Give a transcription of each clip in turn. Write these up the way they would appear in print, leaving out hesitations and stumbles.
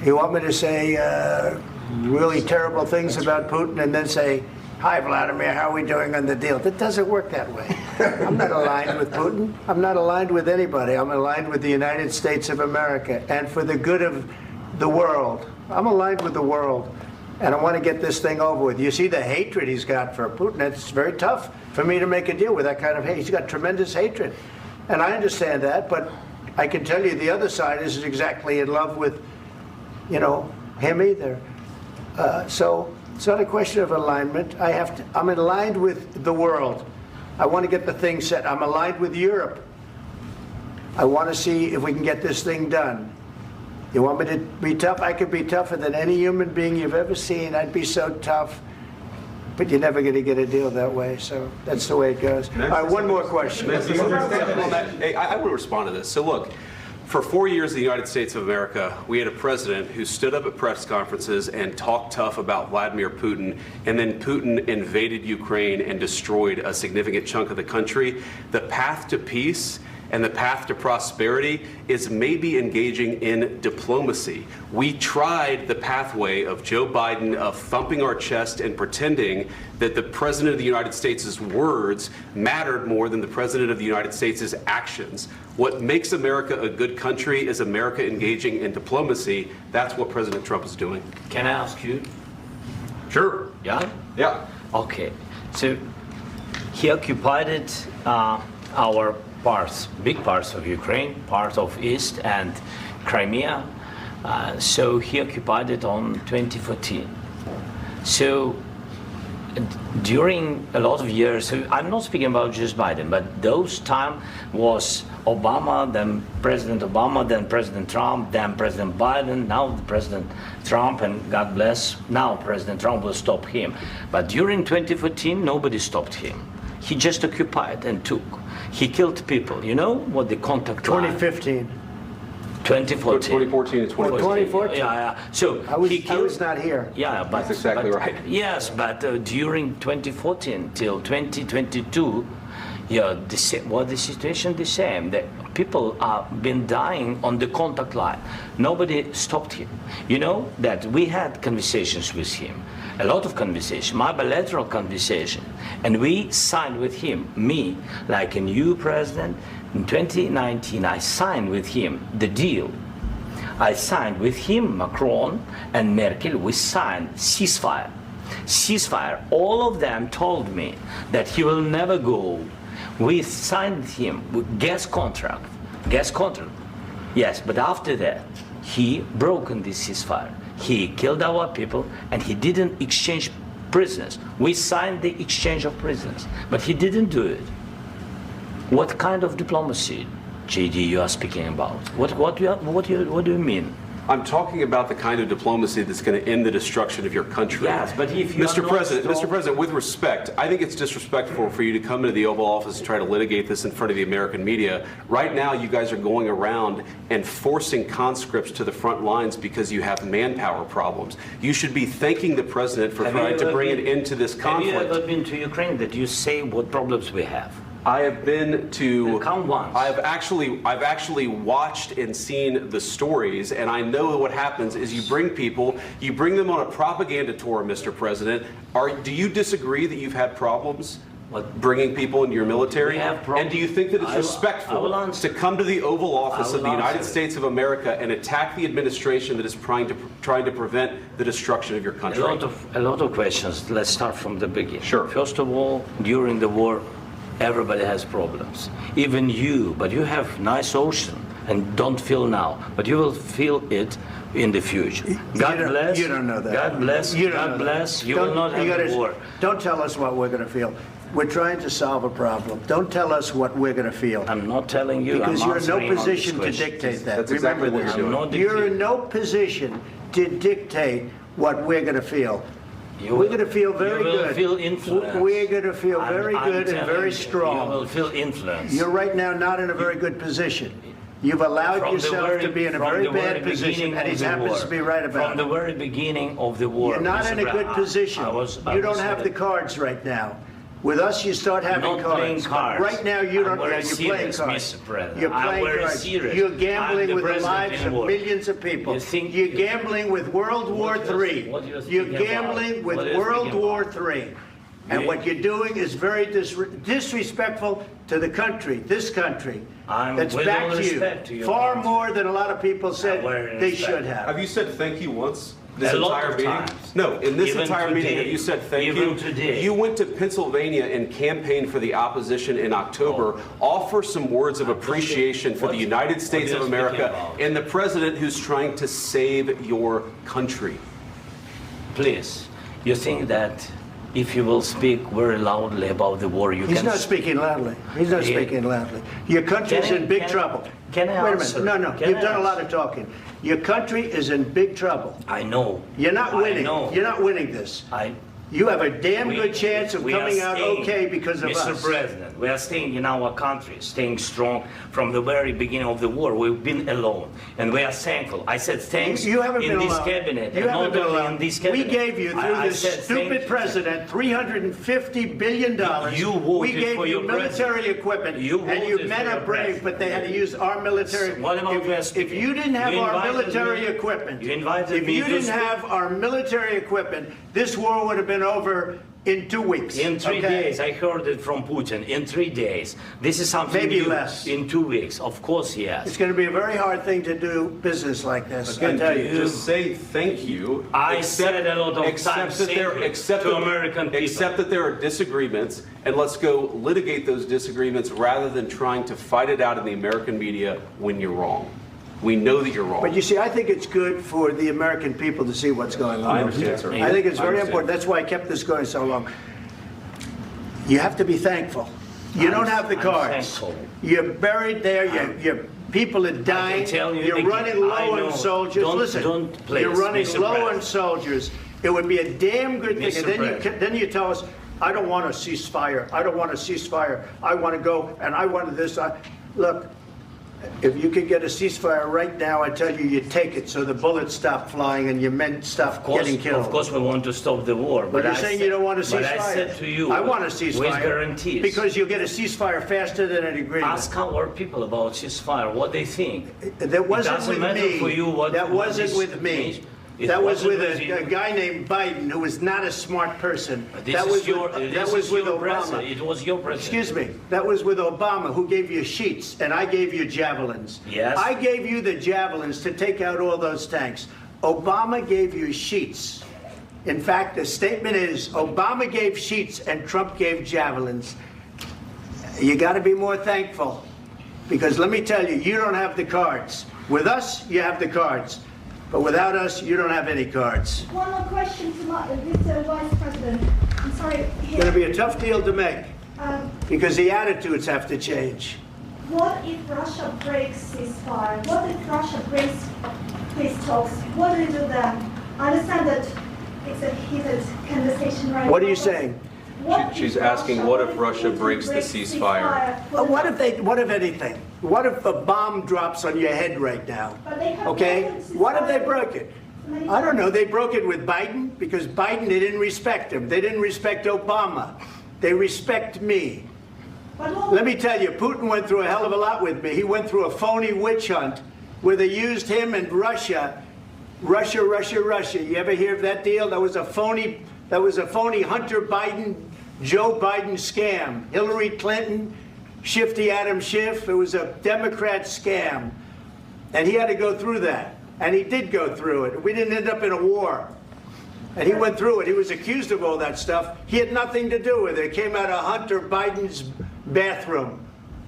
You want me to say really terrible things about Putin and then say, "Hi, Vladimir, how are we doing on the deal?" That doesn't work that way. I'm not aligned with Putin. I'm not aligned with anybody. I'm aligned with the United States of America. And for the good of the world, I'm aligned with the world. And I want to get this thing over with. You see the hatred he's got for Putin. It's very tough for me to make a deal with that kind of hate. He's got tremendous hatred. And I understand that, but I can tell you the other side isn't exactly in love with, him either. So it's not a question of alignment. I'm aligned with the world. I want to get the thing set. I'm aligned with Europe. I want to see if we can get this thing done. You want me to be tough? I could be tougher than any human being you've ever seen. I'd be so tough. But you're never going to get a deal that way. So that's the way it goes. All right, one more question. Hey, I would respond to this. So look, for 4 years in the United States of America, we had a president who stood up at press conferences and talked tough about Vladimir Putin, and then Putin invaded Ukraine and destroyed a significant chunk of the country. The path to peace and the path to prosperity is maybe engaging in diplomacy. We tried the pathway of Joe Biden of thumping our chest and pretending that the President of the United States' words mattered more than the President of the United States' actions. What makes America a good country is America engaging in diplomacy. That's what President Trump is doing. Can I ask you? Sure. Yeah? Yeah. Okay. So he occupied our big parts of Ukraine, part of East and Crimea. So he occupied it on 2014. So during a lot of years, so I'm not speaking about just Biden, but those time was Obama, then President Obama, then President Trump, then President Biden, now President Trump, and God bless, now President Trump will stop him. But during 2014, nobody stopped him. He just occupied and took. He killed people. You know what the contact line? 2015. 2014. 2014 and 2014. 2014. Yeah. So I was not here. Yeah, but that's exactly right. Yes, but during 2014 till 2022, the situation the same. The people have been dying on the contact line. Nobody stopped him. You know that we had conversations with him, a lot of conversation, my bilateral conversation, and we signed with him, me, like a new president. In 2019, I signed with him the deal. I signed with him, Macron and Merkel, we signed ceasefire. Ceasefire. All of them told me that he will never go. We signed with him with gas contract. Yes, but after that, he broken this ceasefire. He killed our people and he didn't exchange prisoners. We signed the exchange of prisoners, but he didn't do it. What kind of diplomacy, JD, you are speaking about? What do you mean? I'm talking about the kind of diplomacy that's going to end the destruction of your country. Yes, but if you Mr. President, with respect, I think it's disrespectful for you to come into the Oval Office and try to litigate this in front of the American media. Right now, you guys are going around and forcing conscripts to the front lines because you have manpower problems. You should be thanking the President for trying to bring an end to this conflict. Have you ever been to Ukraine that you say what problems we have? I have been to. Count once. I've actually watched and seen the stories, and I know what happens is you bring them on a propaganda tour, Mr. President. Do you disagree that you've had problems bringing people into your military? And do you think that it's respectful to come to the Oval Office of the United States of America and attack the administration that is trying to prevent the destruction of your country? A lot of questions. Let's start from the beginning. Sure. First of all, during the war, everybody has problems, even you, but you have nice ocean and don't feel now, but you will feel it in the future. God bless. You don't know that. God bless. God bless. You will not have a war. Don't tell us what we're going to feel. We're trying to solve a problem. Don't tell us what we're going to feel. I'm not telling you. Because you're in no position to dictate that. That's exactly Remember what you're doing. You're in no position to dictate what we're going to feel. We're going to feel very good. You will feel influence. We're going to feel very good and very strong. You will feel influence. You're right now not in a very good position. You've allowed yourself to be in a very bad position, and he happens to be right about it. From the very beginning of the war. You're not in a good position. You don't have the cards right now. With us, you start having Not playing cards. cards. Right now, you don't. I'm very You're playing serious, cards. Mr. President. You're I'm playing very cards. serious. You're I'm gambling the with the president lives in of war. millions of people. You think- You're gambling with World War What you're- III. what you're You're speaking gambling about? with What you're World speaking War about? III. And Yeah. what you're doing is very disrespectful to the country, this country. I'm That's with back all to respect to you. your Far country. more than a lot of people said very they respect. should have. Have you said thank you once? This A lot entire of meeting? times. No, in this Even entire meeting, today. have you said thank Even you? today. You went to Pennsylvania and campaigned for the opposition in October. Offer some words of appreciation for the What- United what States of you're America speaking about. and the president who's trying to save your country. Please, you think that if you will speak very loudly about the war, you He's can... not speaking loudly. He's not Yeah. speaking loudly. Your country's Can I- in big can- trouble. can I Wait a answer? minute. No, Can you've I done a lot answer? of talking. Your country is in big trouble. I know. You're not I winning. know. You're not winning this. You have a damn We- good chance of we are coming out staying, okay because of Mr. us. President, we are staying in our country, staying strong from the very beginning of the war. We've been alone, and we are thankful. I said thanks You haven't in been this alone. cabinet, You and haven't not been only alone. in this We cabinet. gave you, through I this said thank stupid you. president, $350 billion. You voted We gave for you your military president. equipment, You and you voted men for are your brave, president. but they had to use our military. What about you If speaking? you didn't have You our invited military me- equipment, you invited if me you to didn't speak. have our military equipment, this war would have been over in 2 weeks. In 3 okay? days, I heard it from Putin. In 3 days, this is something Maybe new. less. In 2 weeks, of course, yes. It's going to be a very hard thing to do business like this. I Again, tell you. just say thank you. I said a lot of accept times that thank there- you accept to that- American people. Accept that there are disagreements, and let's go litigate those disagreements rather than trying to fight it out in the American media when you're wrong. We know that you're wrong. But you see, I think it's good for the American people to see what's going on. I understand, sir. I think it's I very understand. important. That's why I kept this going so long. You have to be thankful. You don't have the I'm cards. thankful. You're buried there. Your people are dying. tell you You're that running I low know. on soldiers. Don't- Listen, don't please, you're running Mr. low on President. soldiers. It would be a damn good thing. Mr. And then President. then you tell us, I don't want a ceasefire. I don't want a ceasefire. I want to go and I want this. Look. If you could get a ceasefire right now, I tell you, you take it so the bullets stop flying and your men stop getting killed. Of course, we want to stop the war. But you're I saying said- you don't want a ceasefire. But I said to you, I want a ceasefire. with guarantees. Because you'll get a ceasefire faster than an agreement. Ask our people about ceasefire, what they think. That wasn't doesn't with matter me. for you what- That what wasn't is- with me. It That was wasn't with with you. a guy named Biden who was not a smart person. This That is was your, with, this that was is with your Obama. president. It was your president. Excuse me. That was with Obama, who gave you sheets, and I gave you javelins. Yes. I gave you the javelins to take out all those tanks. Obama gave you sheets. In fact, the statement is Obama gave sheets and Trump gave javelins. You got to be more thankful, because let me tell you, you don't have the cards. With us, you have the cards. But without us, you don't have any cards. One more question to Mr. Vice President. I'm sorry. It's going to be a tough deal to make, Um, because the attitudes have to change. what if Russia breaks ceasefire? What if Russia breaks peace talks? What do you do then? I understand that it's a heated conversation right now. What are you saying? What She's if asking, what if Russia Putin breaks the ceasefire? What if anything? What if a bomb drops on your head right now? But they have Okay? broken ceasefire. What if they broke it? Many I don't know. times. They broke it with Biden because Biden, they didn't respect him. They didn't respect Obama. They respect me. But what Let me tell you, Putin went through a hell of a lot with me. He went through a phony witch hunt where they used him and Russia. Russia. You ever hear of that deal? That was a phony Hunter Biden, Joe Biden scam. Hillary Clinton, Shifty Adam Schiff. It was a Democrat scam. And he had to go through that. And he did go through it. We didn't end up in a war. And he went through it. He was accused of all that stuff. He had nothing to do with it. It came out of Hunter Biden's bathroom.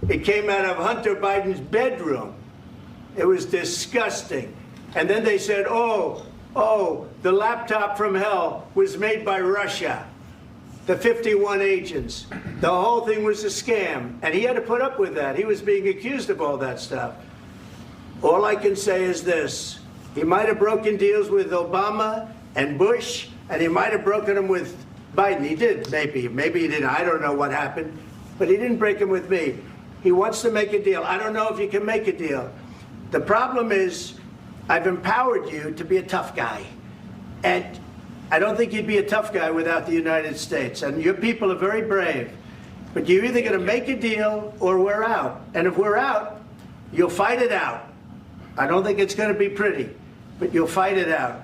It came out of Hunter Biden's bedroom. It was disgusting. And then they said, oh, the laptop from hell was made by Russia. The 51 agents. The whole thing was a scam. And he had to put up with that. He was being accused of all that stuff. All I can say is this. He might have broken deals with Obama and Bush, and he might have broken them with Biden. He did, maybe. Maybe he didn't. I don't know what happened. But he didn't break them with me. He wants to make a deal. I don't know if you can make a deal. The problem is, I've empowered you to be a tough guy. And I don't think you'd be a tough guy without the United States. And your people are very brave. But you're either going to make a deal or we're out. And if we're out, you'll fight it out. I don't think it's going to be pretty, but you'll fight it out.